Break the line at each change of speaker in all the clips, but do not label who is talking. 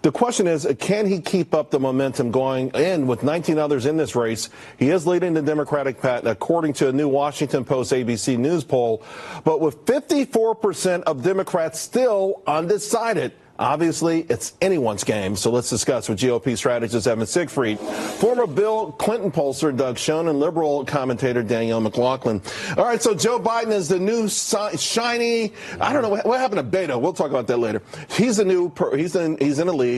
The question is, can he keep up the momentum going in with 19 others in this race? He is leading the Democratic path, according to a new Washington Post ABC News poll. But with 54% of Democrats still undecided, obviously, it's anyone's game. So let's discuss with GOP strategist Evan Siegfried, former Bill Clinton pollster Doug Schoen, and liberal commentator Danielle McLaughlin. All right, so Joe Biden is the new shiny, I don't know, what happened to Beto? We'll talk about that later. He's in the lead.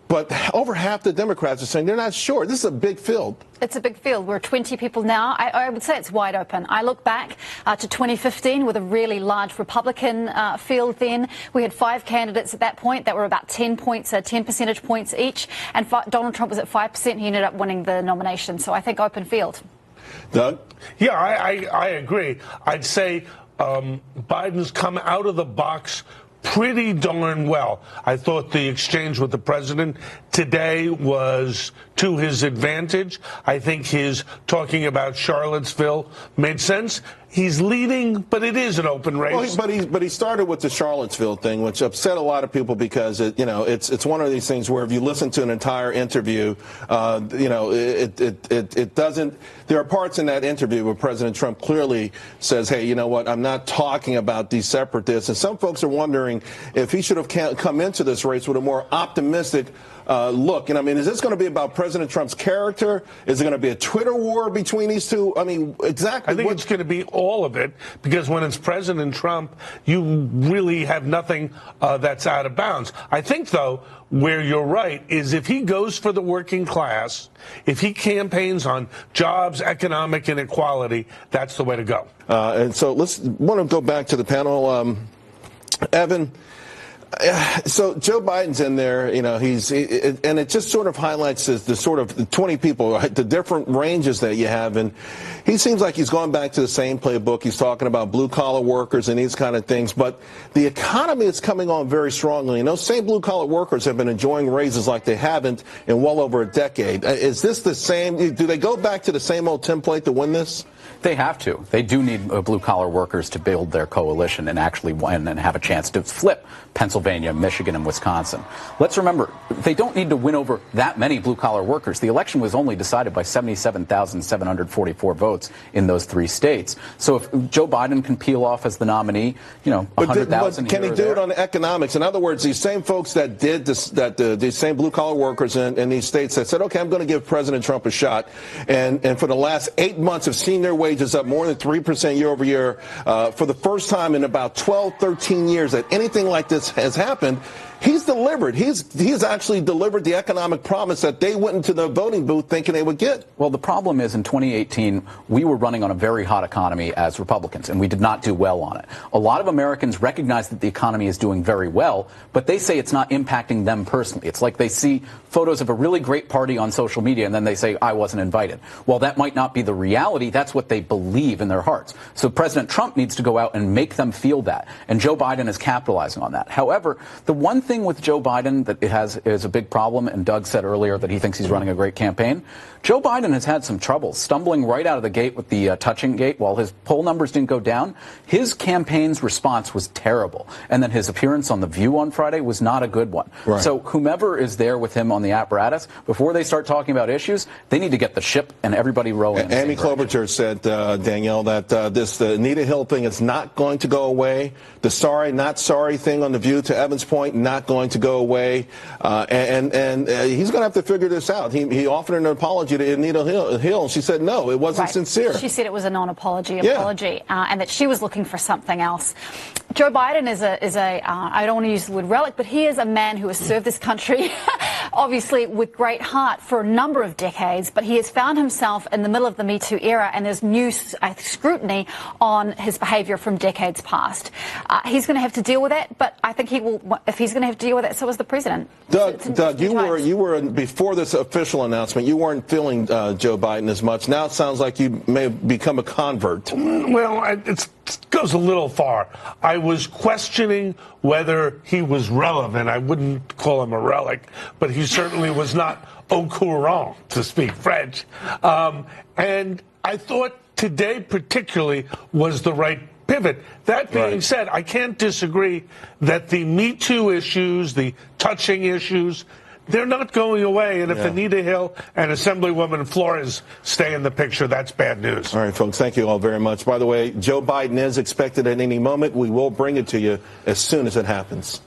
But over half the Democrats are saying they're not sure. This is a big field.
It's a big field. We're 20 people now. I would say it's wide open. I look back to 2015 with a really large Republican field then. We had 5 candidates at that point that were about 10 percentage points each. And Donald Trump was at 5%. He ended up winning the nomination. So I think open field.
Doug?
Yeah, I agree. I'd say Biden's come out of the box pretty darn well. I thought the exchange with the president today was to his advantage. I think his talking about Charlottesville made sense. He's leading, but it is an open race.
Well, but he started with the Charlottesville thing, which upset a lot of people because it's one of these things where if you listen to an entire interview, it doesn't. There are parts in that interview where President Trump clearly says, "Hey, you know what? I'm not talking about these separatists." And some folks are wondering if he should have come into this race with a more optimistic look. And I mean, is this going to be about President Trump's character? Is it going to be a Twitter war between these two? I mean, exactly.
I think it's going to be all of it, because when it's President Trump, you really have nothing that's out of bounds. I think, though, where you're right is if he goes for the working class, if he campaigns on jobs, economic inequality, that's the way to go.
And so want to go back to the panel. Evan, so Joe Biden's in there, and it just sort of highlights the sort of 20 people, right, the different ranges that you have. And he seems like he's going back to the same playbook. He's talking about blue-collar workers and these kind of things. But the economy is coming on very strongly. And those same blue-collar workers have been enjoying raises like they haven't in well over a decade. Is this the same? Do they go back to the same old template to win this?
They have to. They do need blue-collar workers to build their coalition and actually win and have a chance to flip Pennsylvania, Michigan, and Wisconsin. Let's remember, they don't need to win over that many blue-collar workers. The election was only decided by 77,744 votes in those 3 states. So if Joe Biden can peel off as the nominee, 100,000
But can he do it on the economics? In other words, these same folks that did this, these same blue-collar workers in these states that said, okay, I'm going to give President Trump a shot, and for the last 8 months have seen their wages up more than 3% year over year for the first time in about 12, 13 years that anything like this has happened. He's delivered. He's actually delivered the economic promise that they went into the voting booth thinking they would get.
Well, the problem is in 2018, we were running on a very hot economy as Republicans, and we did not do well on it. A lot of Americans recognize that the economy is doing very well, but they say it's not impacting them personally. It's like they see photos of a really great party on social media, and then they say, I wasn't invited. Well, that might not be the reality. That's what they believe in their hearts. So President Trump needs to go out and make them feel that, and Joe Biden is capitalizing on that. However, the one thing with Joe Biden that is a big problem, and Doug said earlier that he thinks he's running a great campaign. Joe Biden has had some trouble stumbling right out of the gate with the touching gate. While his poll numbers didn't go down, his campaign's response was terrible. And then his appearance on The View on Friday was not a good one. Right. So whomever is there with him on the apparatus, before they start talking about issues, they need to get the ship and everybody rolling.
Amy Klobuchar said, Danielle, that this Anita Hill thing is not going to go away. The sorry, not sorry thing on The View, to Evan's point, not going to go away. And he's going to have to figure this out. He offered an apology to Anita Hill. She said, no, it wasn't sincere.
She said it was a non-apology apology, and that she was looking for something else. Joe Biden is a I don't want to use the word relic, but he is a man who has served this country, obviously with great heart, for a number of decades, but he has found himself in the middle of the Me Too era, and there's new scrutiny on his behavior from decades past. He's going to have to deal with that, but I think he will, if he's going to have to deal with it, so is the president.
Doug, you were before this official announcement, you weren't feeling Joe Biden as much. Now it sounds like you may have become a convert.
Well, it goes a little far. I was questioning whether he was relevant. I wouldn't call him a relic, but he certainly was not au courant, to speak French. And I thought today particularly was the right pivot. That being said, I can't disagree that the Me Too issues, the touching issues, they're not going away. And if Anita Hill and Assemblywoman Flores stay in the picture, that's bad news.
All right, folks, thank you all very much. By the way, Joe Biden is expected at any moment. We will bring it to you as soon as it happens.